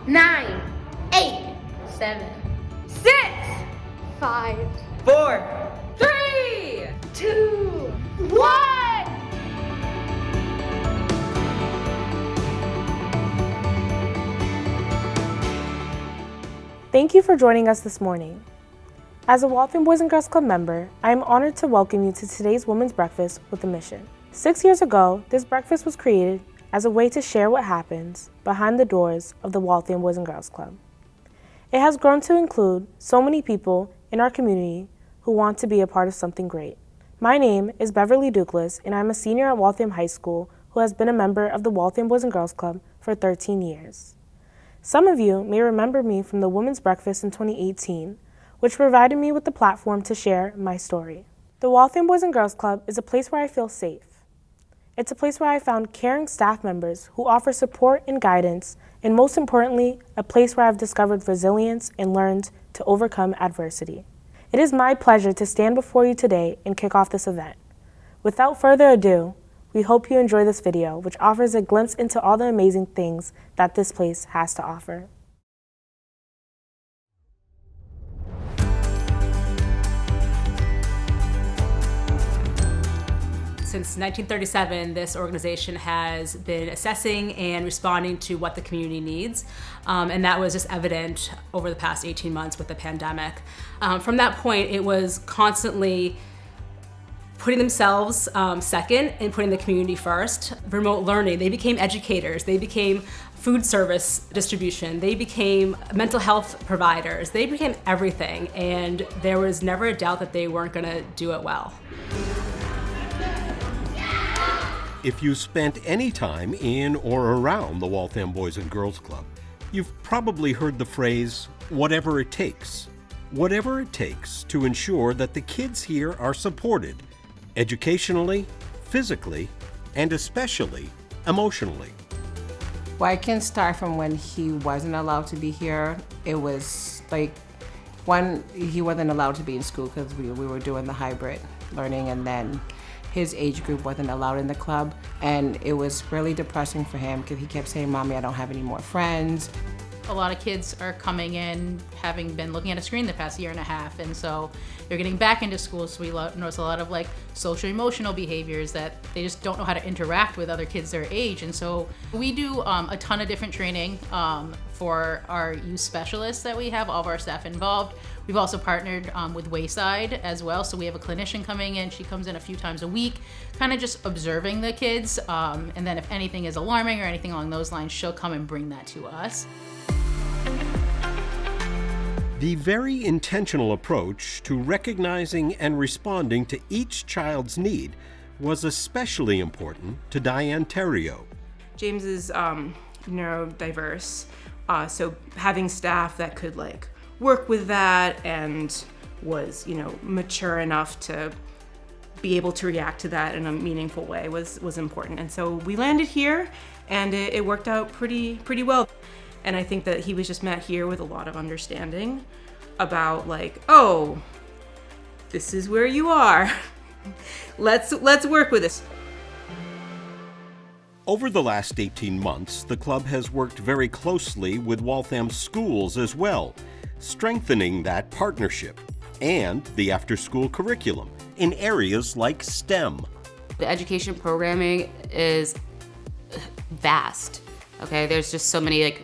9, 8, 7, 6, 5, 4, 3, 2, 1. Thank you for joining us this morning. As a Waltham Boys Girls Club member, I am honored to welcome you to today's Women's Breakfast with a mission. 6 years ago, this breakfast was created as a way to share what happens behind the doors of the Waltham Boys Girls Club. It has grown to include so many people in our community who want to be a part of something great. My name is Beverly Douglas, and I'm a senior at Waltham High School who has been a member of the Waltham Boys Girls Club for 13 years. Some of you may remember me from the Women's Breakfast in 2018, which provided me with the platform to share my story. The Waltham Boys and Girls Club is a place where I feel safe. It's a place where I found caring staff members who offer support and guidance, and most importantly, a place where I've discovered resilience and learned to overcome adversity. It is my pleasure to stand before you today and kick off this event. Without further ado, we hope you enjoy this video, which offers a glimpse into all the amazing things that this place has to offer. Since 1937, this organization has been assessing and responding to what the community needs, and that was just evident over the past 18 months with the pandemic. From that point, it was constantly putting themselves second and putting the community first. Remote learning, they became educators, they became food service distribution, they became mental health providers, they became everything, and there was never a doubt that they weren't gonna do it well. If you spent any time in or around the Waltham Boys and Girls Club, you've probably heard the phrase, whatever it takes. Whatever it takes to ensure that the kids here are supported, educationally, physically, and especially emotionally. Well, I can start from when he wasn't allowed to be here. It was like, one, he wasn't allowed to be in school because we were doing the hybrid learning, and then his age group wasn't allowed in the club. And it was really depressing for him because he kept saying, "Mommy, I don't have any more friends." A lot of kids are coming in having been looking at a screen the past year and a half, and so they're getting back into school, so we notice a lot of like social emotional behaviors that they just don't know how to interact with other kids their age. And so we do a ton of different training for our youth specialists that we have, all of our staff involved. We've also partnered with Wayside as well, so we have a clinician coming in. She comes in a few times a week, kind of just observing the kids, and then if anything is alarming or anything along those lines, she'll come and bring that to us. The very intentional approach to recognizing and responding to each child's need was especially important to Diane Theriault. James is neurodiverse, so having staff that could like work with that and was, mature enough to be able to react to that in a meaningful way was important. And so we landed here, and it worked out pretty well. And I think that he was just met here with a lot of understanding about like, oh, this is where you are. Let's work with this. Over the last 18 months, the club has worked very closely with Waltham schools as well, strengthening that partnership and the after-school curriculum in areas like STEM. The education programming is vast, okay? There's just so many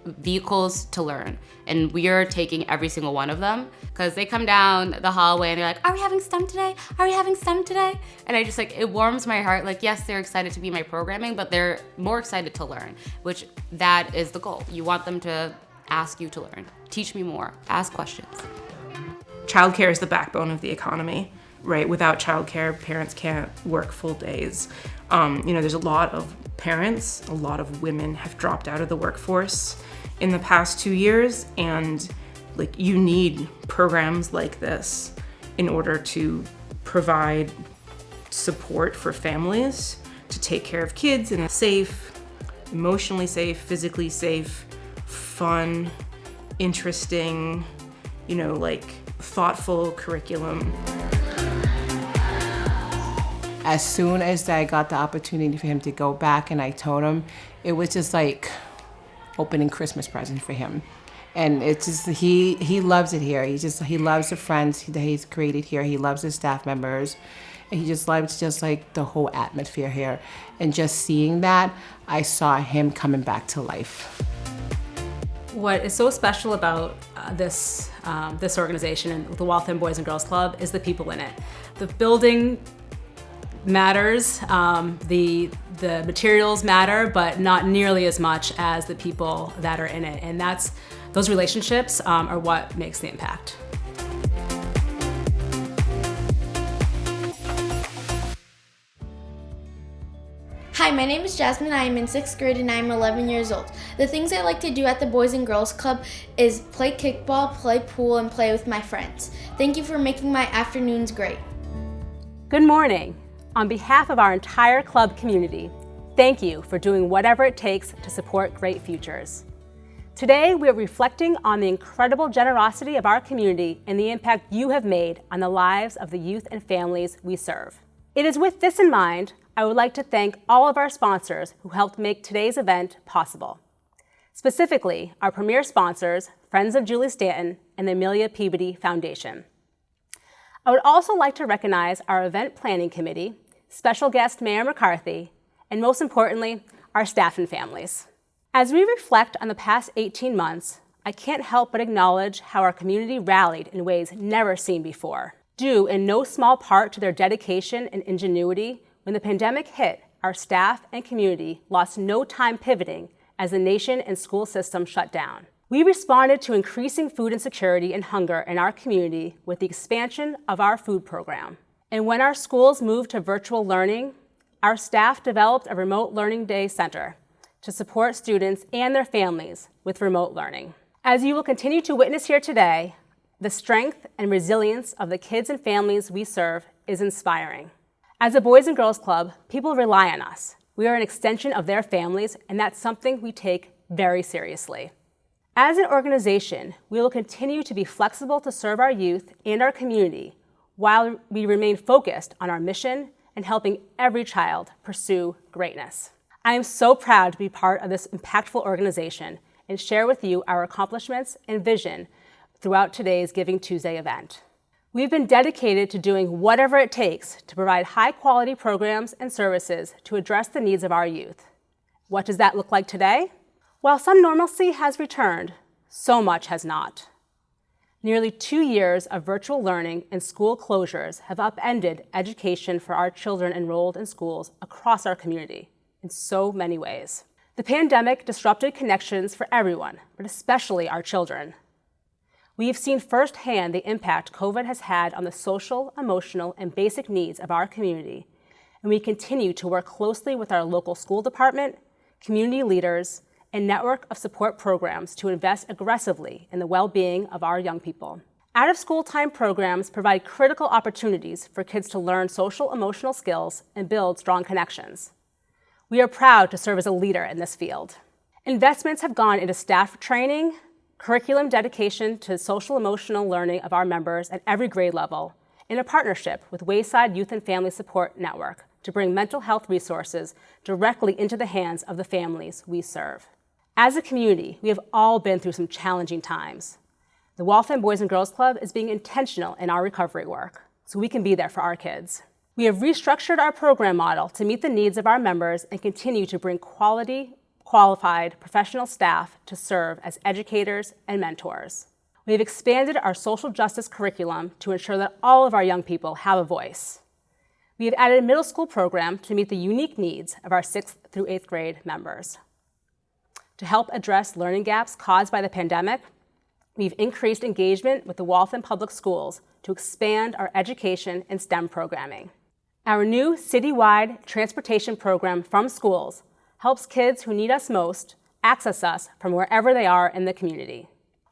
vehicles to learn, and we are taking every single one of them because they come down the hallway and they're like, "Are we having STEM today? Are we having STEM today?" And I just it warms my heart. Yes, they're excited to be my programming, but they're more excited to learn, which that is the goal. You want them to ask you to learn. Teach me more, ask questions. Childcare is the backbone of the economy, right? Without childcare, parents can't work full days. There's a lot of parents, a lot of women have dropped out of the workforce in the past 2 years, and you need programs like this in order to provide support for families to take care of kids in a safe, emotionally safe, physically safe, fun, interesting, thoughtful curriculum. As soon as I got the opportunity for him to go back and I told him, it was just opening Christmas presents for him. And it's just, he loves it here. He loves the friends that he's created here. He loves his staff members. And he just loves just like the whole atmosphere here. And just seeing that, I saw him coming back to life. What is so special about this organization and the Waltham Boys and Girls Club is the people in it. The building matters, the materials matter, but not nearly as much as the people that are in it. And those relationships are what makes the impact. Hi, my name is Jasmine. I am in 6th grade and I am 11 years old. The things I like to do at the Boys and Girls Club is play kickball, play pool, and play with my friends. Thank you for making my afternoons great. Good morning. On behalf of our entire club community, thank you for doing whatever it takes to support great futures. Today, we are reflecting on the incredible generosity of our community and the impact you have made on the lives of the youth and families we serve. It is with this in mind, I would like to thank all of our sponsors who helped make today's event possible. Specifically, our premier sponsors, Friends of Julie Stanton and the Amelia Peabody Foundation. I would also like to recognize our event planning committee, special guest Mayor McCarthy, and most importantly, our staff and families. As we reflect on the past 18 months, I can't help but acknowledge how our community rallied in ways never seen before. Due in no small part to their dedication and ingenuity, when the pandemic hit, our staff and community lost no time pivoting as the nation and school system shut down. We responded to increasing food insecurity and hunger in our community with the expansion of our food program. And when our schools moved to virtual learning, our staff developed a remote learning day center to support students and their families with remote learning. As you will continue to witness here today, the strength and resilience of the kids and families we serve is inspiring. As a Boys and Girls Club, people rely on us. We are an extension of their families, and that's something we take very seriously. As an organization, we will continue to be flexible to serve our youth and our community while we remain focused on our mission and helping every child pursue greatness. I am so proud to be part of this impactful organization and share with you our accomplishments and vision throughout today's Giving Tuesday event. We've been dedicated to doing whatever it takes to provide high-quality programs and services to address the needs of our youth. What does that look like today? While some normalcy has returned, so much has not. Nearly 2 years of virtual learning and school closures have upended education for our children enrolled in schools across our community in so many ways. The pandemic disrupted connections for everyone, but especially our children. We have seen firsthand the impact COVID has had on the social, emotional, and basic needs of our community, and we continue to work closely with our local school department, community leaders, and network of support programs to invest aggressively in the well-being of our young people. Out-of-school time programs provide critical opportunities for kids to learn social, emotional skills and build strong connections. We are proud to serve as a leader in this field. Investments have gone into staff training, curriculum dedication to social emotional learning of our members at every grade level, in a partnership with Wayside Youth and Family Support Network to bring mental health resources directly into the hands of the families we serve. As a community, we have all been through some challenging times. The Waltham Boys and Girls Club is being intentional in our recovery work, so we can be there for our kids. We have restructured our program model to meet the needs of our members and continue to bring qualified professional staff to serve as educators and mentors. We have expanded our social justice curriculum to ensure that all of our young people have a voice. We have added a middle school program to meet the unique needs of our 6th through 8th grade members. To help address learning gaps caused by the pandemic, we've increased engagement with the Waltham Public Schools to expand our education and STEM programming. Our new citywide transportation program from schools helps kids who need us most access us from wherever they are in the community.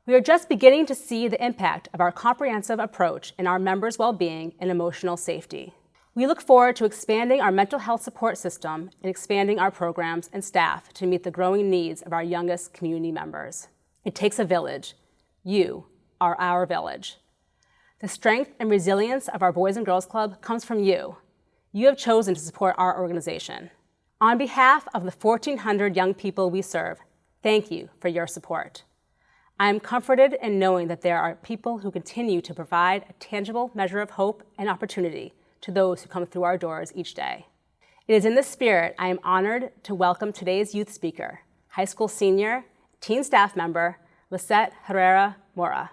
We are just beginning to see the impact of our comprehensive approach in our members' well-being and emotional safety. We look forward to expanding our mental health support system and expanding our programs and staff to meet the growing needs of our youngest community members. It takes a village. You are our village. The strength and resilience of our Boys and Girls Club comes from you. You have chosen to support our organization. On behalf of the 1,400 young people we serve, Thank you for your support. I am comforted in knowing that there are people who continue to provide a tangible measure of hope and opportunity to those who come through our doors each day. It is in this spirit I am honored to welcome today's youth speaker, high school senior, teen staff member, Lisette Herrera Mora.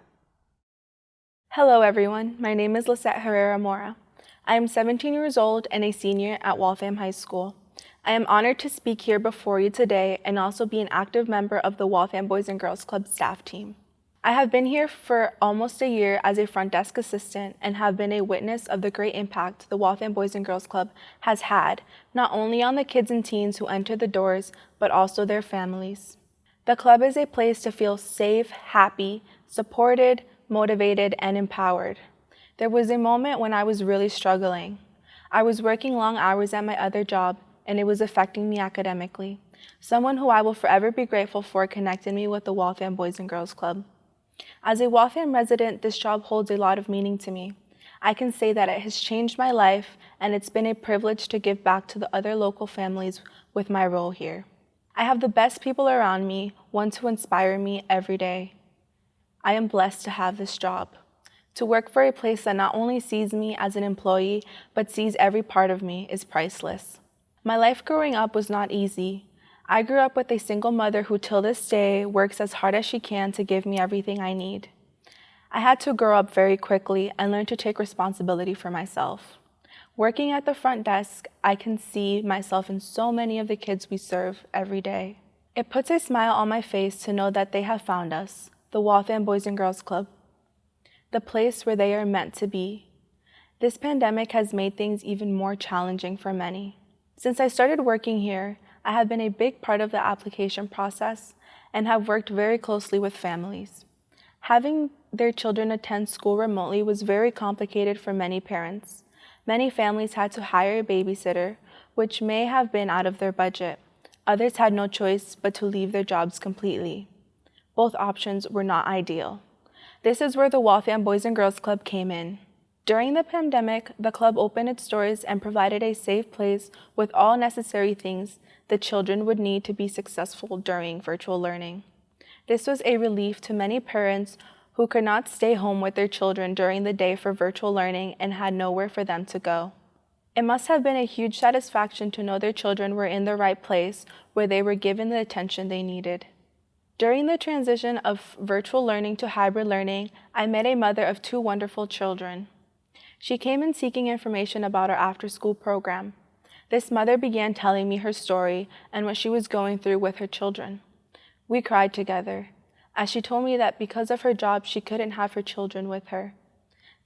Hello everyone, my name is Lisette Herrera Mora. I am 17 years old and a senior at Waltham High School. I am honored to speak here before you today and also be an active member of the Waltham Boys and Girls Club staff team. I have been here for almost a year as a front desk assistant and have been a witness of the great impact the Waltham Boys and Girls Club has had, not only on the kids and teens who enter the doors, but also their families. The club is a place to feel safe, happy, supported, motivated, and empowered. There was a moment when I was really struggling. I was working long hours at my other job, and it was affecting me academically. Someone who I will forever be grateful for connected me with the Waltham Boys and Girls Club. As a Waltham resident, this job holds a lot of meaning to me. I can say that it has changed my life, and it's been a privilege to give back to the other local families with my role here. I have the best people around me, ones who inspire me every day. I am blessed to have this job. To work for a place that not only sees me as an employee, but sees every part of me is priceless. My life growing up was not easy. I grew up with a single mother who till this day works as hard as she can to give me everything I need. I had to grow up very quickly and learn to take responsibility for myself. Working at the front desk, I can see myself in so many of the kids we serve every day. It puts a smile on my face to know that they have found us, the Waltham Boys and Girls Club, the place where they are meant to be. This pandemic has made things even more challenging for many. Since I started working here, I have been a big part of the application process and have worked very closely with families. Having their children attend school remotely was very complicated for many parents. Many families had to hire a babysitter, which may have been out of their budget. Others had no choice but to leave their jobs completely. Both options were not ideal. This is where the Waltham Boys and Girls Club came in. During the pandemic, the club opened its doors and provided a safe place with all necessary things the children would need to be successful during virtual learning. This was a relief to many parents who could not stay home with their children during the day for virtual learning and had nowhere for them to go. It must have been a huge satisfaction to know their children were in the right place where they were given the attention they needed. During the transition of virtual learning to hybrid learning, I met a mother of 2 wonderful children. She came in seeking information about our after-school program. This mother began telling me her story and what she was going through with her children. We cried together, as she told me that because of her job, she couldn't have her children with her.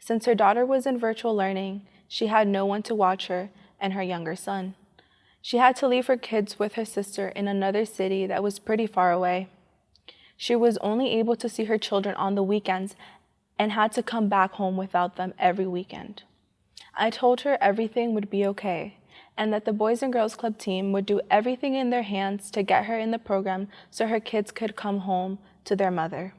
Since her daughter was in virtual learning, she had no one to watch her and her younger son. She had to leave her kids with her sister in another city that was pretty far away. She was only able to see her children on the weekends and had to come back home without them every weekend. I told her everything would be okay, and that the Boys and Girls Club team would do everything in their hands to get her in the program so her kids could come home to their mother.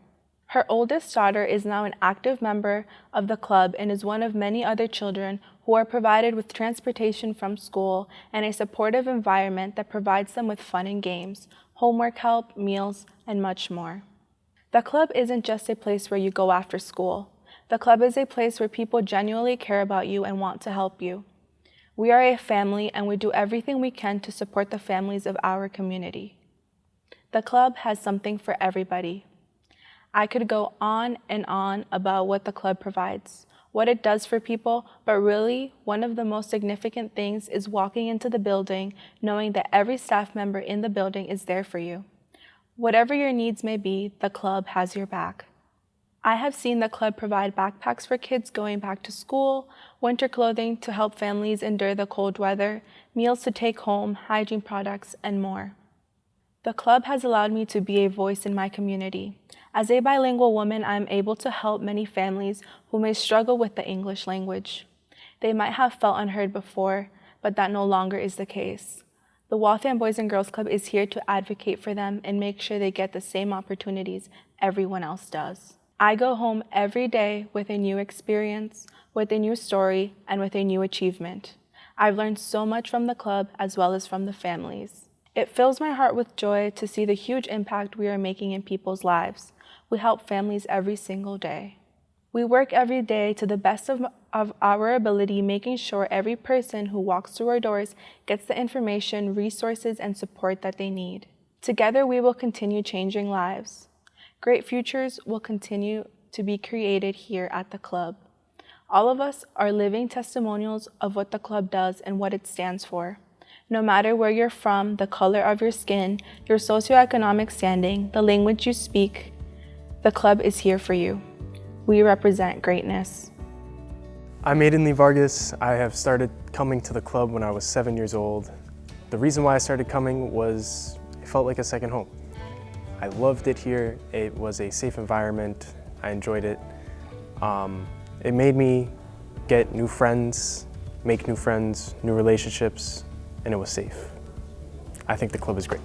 Her oldest daughter is now an active member of the club and is one of many other children who are provided with transportation from school and a supportive environment that provides them with fun and games, homework help, meals, and much more. The club isn't just a place where you go after school. The club is a place where people genuinely care about you and want to help you. We are a family and we do everything we can to support the families of our community. The club has something for everybody. I could go on and on about what the club provides, what it does for people, but really, one of the most significant things is walking into the building knowing that every staff member in the building is there for you. Whatever your needs may be, the club has your back. I have seen the club provide backpacks for kids going back to school, winter clothing to help families endure the cold weather, meals to take home, hygiene products, and more. The club has allowed me to be a voice in my community. As a bilingual woman, I am able to help many families who may struggle with the English language. They might have felt unheard before, but that no longer is the case. The Waltham Boys and Girls Club is here to advocate for them and make sure they get the same opportunities everyone else does. I go home every day with a new experience, with a new story, and with a new achievement. I've learned so much from the club as well as from the families. It fills my heart with joy to see the huge impact we are making in people's lives. We help families every single day. We work every day to the best of our ability, making sure every person who walks through our doors gets the information, resources, and support that they need. Together, we will continue changing lives. Great futures will continue to be created here at the club. All of us are living testimonials of what the club does and what it stands for. No matter where you're from, the color of your skin, your socioeconomic standing, the language you speak, the club is here for you. We represent greatness. I'm Aiden Lee Vargas. I have started coming to the club when I was 7 years old. The reason why I started coming was it felt like a second home. I loved it here. It was a safe environment. I enjoyed it. It made me get new friends, make new friends, new relationships, and it was safe. I think the club is great.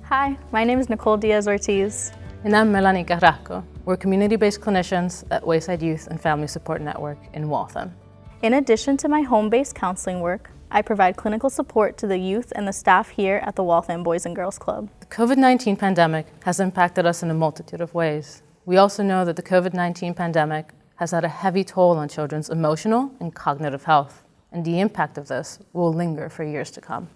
Hi, my name is Nicole Diaz-Ortiz. And I'm Melanie Carrasco. We're community-based clinicians at Wayside Youth and Family Support Network in Waltham. In addition to my home-based counseling work, I provide clinical support to the youth and the staff here at the Waltham Boys and Girls Club. The COVID-19 pandemic has impacted us in a multitude of ways. We also know that the COVID-19 pandemic has had a heavy toll on children's emotional and cognitive health, and the impact of this will linger for years to come.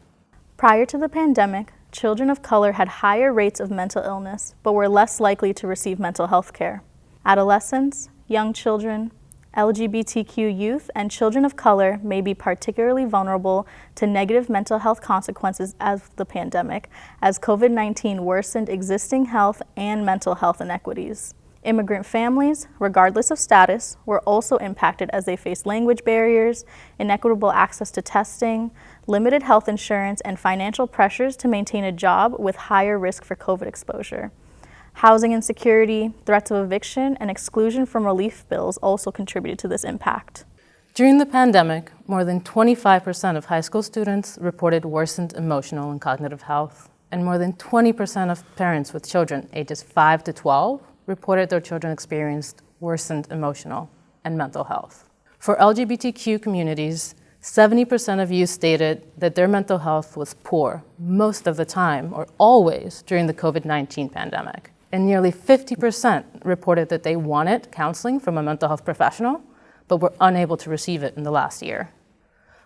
Prior to the pandemic, children of color had higher rates of mental illness, but were less likely to receive mental health care. Adolescents, young children, LGBTQ youth, and children of color may be particularly vulnerable to negative mental health consequences of the pandemic, as COVID-19 worsened existing health and mental health inequities. Immigrant families, regardless of status, were also impacted as they faced language barriers, inequitable access to testing, limited health insurance, and financial pressures to maintain a job with higher risk for COVID exposure. Housing insecurity, threats of eviction, and exclusion from relief bills also contributed to this impact. During the pandemic, more than 25% of high school students reported worsened emotional and cognitive health, and more than 20% of parents with children ages 5 to 12 reported their children experienced worsened emotional and mental health. For LGBTQ communities, 70% of youth stated that their mental health was poor most of the time or always during the COVID-19 pandemic. And nearly 50% reported that they wanted counseling from a mental health professional, but were unable to receive it in the last year.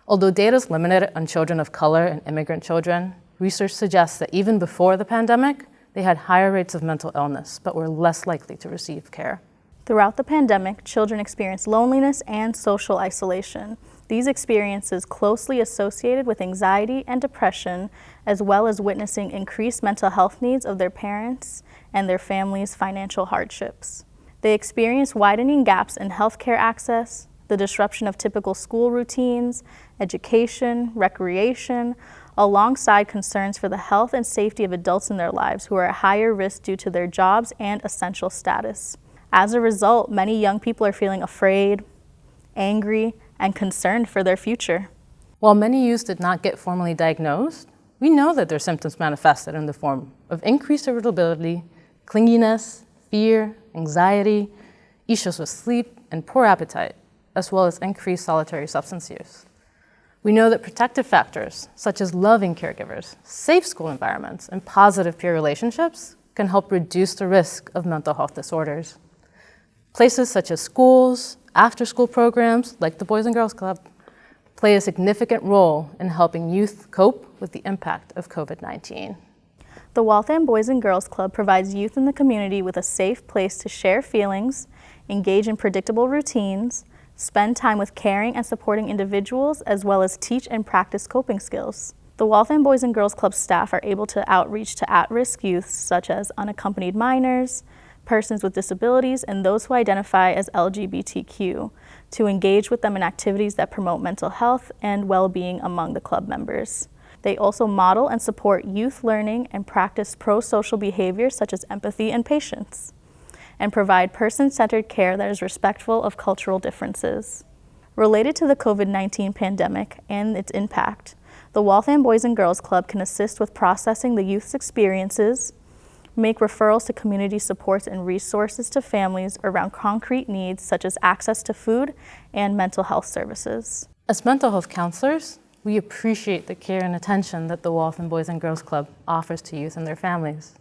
Although data is limited on children of color and immigrant children, research suggests that even before the pandemic, they had higher rates of mental illness, but were less likely to receive care. Throughout the pandemic, children experienced loneliness and social isolation. These experiences closely associated with anxiety and depression, as well as witnessing increased mental health needs of their parents and their families' financial hardships. They experienced widening gaps in healthcare access, the disruption of typical school routines, education, recreation, alongside concerns for the health and safety of adults in their lives who are at higher risk due to their jobs and essential status. As a result, many young people are feeling afraid, angry, and concerned for their future. While many youth did not get formally diagnosed, we know that their symptoms manifested in the form of increased irritability, clinginess, fear, anxiety, issues with sleep, and poor appetite, as well as increased solitary substance use. We know that protective factors, such as loving caregivers, safe school environments, and positive peer relationships can help reduce the risk of mental health disorders. Places such as schools, after-school programs like the Boys and Girls Club play a significant role in helping youth cope with the impact of COVID-19. The Waltham Boys and Girls Club provides youth in the community with a safe place to share feelings, engage in predictable routines, spend time with caring and supporting individuals, as well as teach and practice coping skills. The Waltham Boys and Girls Club staff are able to outreach to at-risk youth such as unaccompanied minors, persons with disabilities, and those who identify as LGBTQ, to engage with them in activities that promote mental health and well-being among the club members. They also model and support youth learning and practice pro-social behaviors such as empathy and patience, and provide person-centered care that is respectful of cultural differences. Related to the COVID-19 pandemic and its impact, the Waltham Boys and Girls Club can assist with processing the youth's experiences, make referrals to community supports and resources to families around concrete needs such as access to food and mental health services. As mental health counselors, We appreciate the care and attention that the Waltham Boys and Girls Club offers to youth and their families,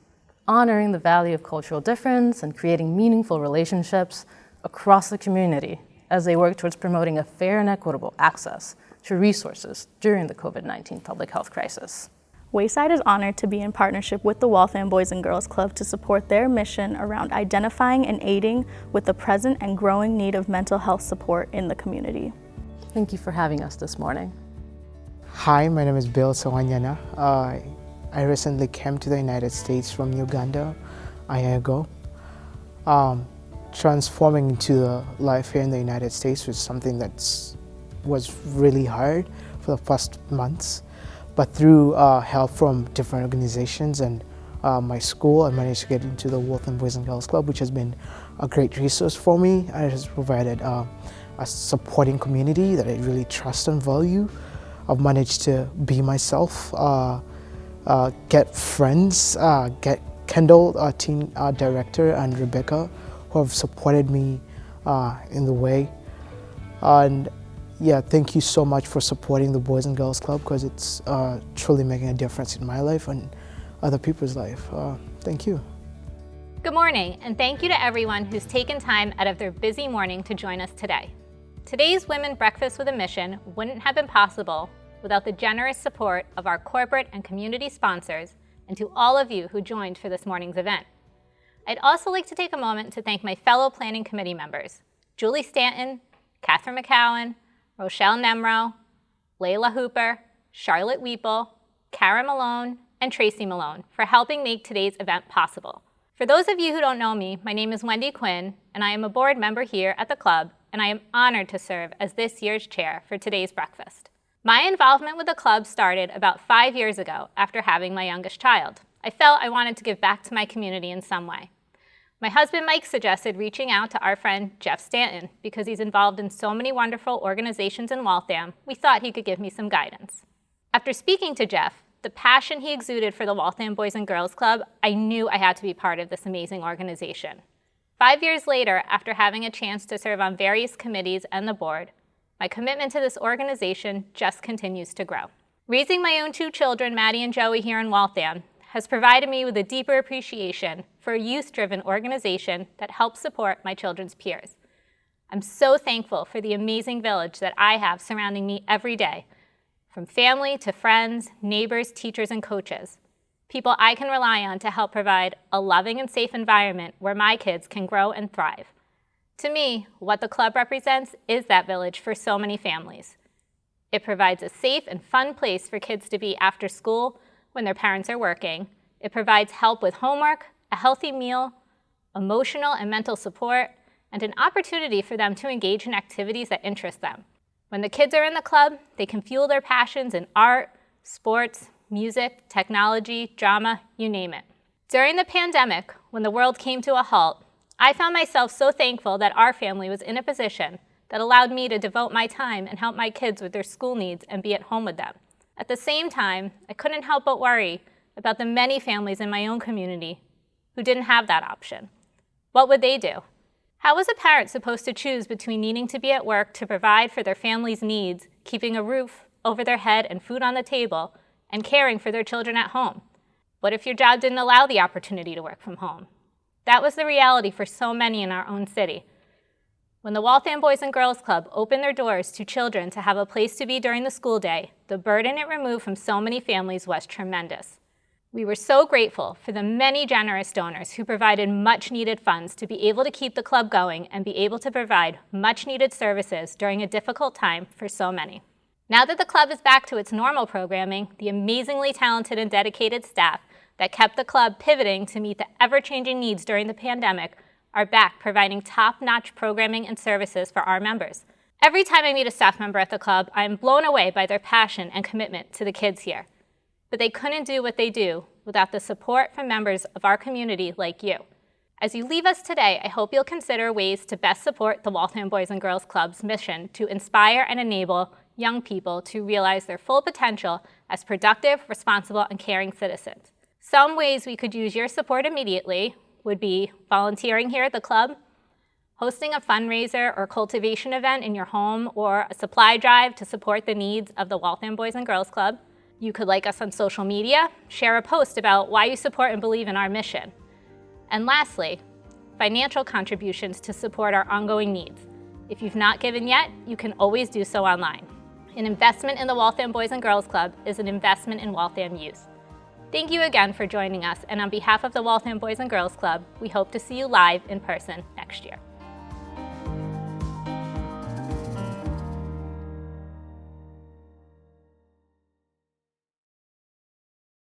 honoring the value of cultural difference and creating meaningful relationships across the community as they work towards promoting a fair and equitable access to resources during the COVID-19 public health crisis. Wayside is honored to be in partnership with the Waltham Boys and Girls Club to support their mission around identifying and aiding with the present and growing need of mental health support in the community. Thank you for having us this morning. Hi, my name is Bill Sawanyana. I recently came to the United States from Uganda a year ago. Transforming into the life here in the United States was something that was really hard for the first months. But through help from different organizations and my school, I managed to get into the Waltham Boys and Girls Club, which has been a great resource for me. It has provided a supporting community that I really trust and value. I've managed to be myself, get friends, get Kendall, our team director, and Rebecca, who have supported me in the way. And yeah, thank you so much for supporting the Boys and Girls Club, because it's truly making a difference in my life and other people's life. Thank you. Good morning, and thank you to everyone who's taken time out of their busy morning to join us today. Today's Women Breakfast with a Mission wouldn't have been possible without the generous support of our corporate and community sponsors, and to all of you who joined for this morning's event. I'd also like to take a moment to thank my fellow planning committee members, Julie Stanton, Catherine McCowan, Rochelle Nemro, Layla Hooper, Charlotte Weeple, Kara Malone, and Tracy Malone for helping make today's event possible. For those of you who don't know me, my name is Wendy Quinn, and I am a board member here at the club, and I am honored to serve as this year's chair for today's breakfast. My involvement with the club started about 5 years ago after having my youngest child. I felt I wanted to give back to my community in some way. My husband Mike suggested reaching out to our friend Jeff Stanton because he's involved in so many wonderful organizations in Waltham. We thought he could give me some guidance. After speaking to Jeff, the passion he exuded for the Waltham Boys and Girls Club, I knew I had to be part of this amazing organization. 5 years later, after having a chance to serve on various committees and the board, my commitment to this organization just continues to grow. Raising my own 2 children, Maddie and Joey, here in Waltham, has provided me with a deeper appreciation for a youth-driven organization that helps support my children's peers. I'm so thankful for the amazing village that I have surrounding me every day, from family to friends, neighbors, teachers, and coaches, people I can rely on to help provide a loving and safe environment where my kids can grow and thrive. To me, what the club represents is that village for so many families. It provides a safe and fun place for kids to be after school when their parents are working. It provides help with homework, a healthy meal, emotional and mental support, and an opportunity for them to engage in activities that interest them. When the kids are in the club, they can fuel their passions in art, sports, music, technology, drama, you name it. During the pandemic, when the world came to a halt, I found myself so thankful that our family was in a position that allowed me to devote my time and help my kids with their school needs and be at home with them. At the same time, I couldn't help but worry about the many families in my own community who didn't have that option. What would they do? How was a parent supposed to choose between needing to be at work to provide for their family's needs, keeping a roof over their head and food on the table, and caring for their children at home? What if your job didn't allow the opportunity to work from home? That was the reality for so many in our own city. When the Waltham Boys and Girls Club opened their doors to children to have a place to be during the school day, the burden it removed from so many families was tremendous. We were so grateful for the many generous donors who provided much-needed funds to be able to keep the club going and be able to provide much-needed services during a difficult time for so many. Now that the club is back to its normal programming, the amazingly talented and dedicated staff that kept the club pivoting to meet the ever-changing needs during the pandemic are back providing top-notch programming and services for our members. Every time I meet a staff member at the club, I am blown away by their passion and commitment to the kids here. But they couldn't do what they do without the support from members of our community like you. As you leave us today, I hope you'll consider ways to best support the Waltham Boys and Girls Club's mission to inspire and enable young people to realize their full potential as productive, responsible, and caring citizens. Some ways we could use your support immediately would be volunteering here at the club, hosting a fundraiser or cultivation event in your home, or a supply drive to support the needs of the Waltham Boys and Girls Club. You could like us on social media, share a post about why you support and believe in our mission. And lastly, financial contributions to support our ongoing needs. If you've not given yet, you can always do so online. An investment in the Waltham Boys and Girls Club is an investment in Waltham youth. Thank you again for joining us, and on behalf of the Waltham Boys and Girls Club, we hope to see you live in person next year.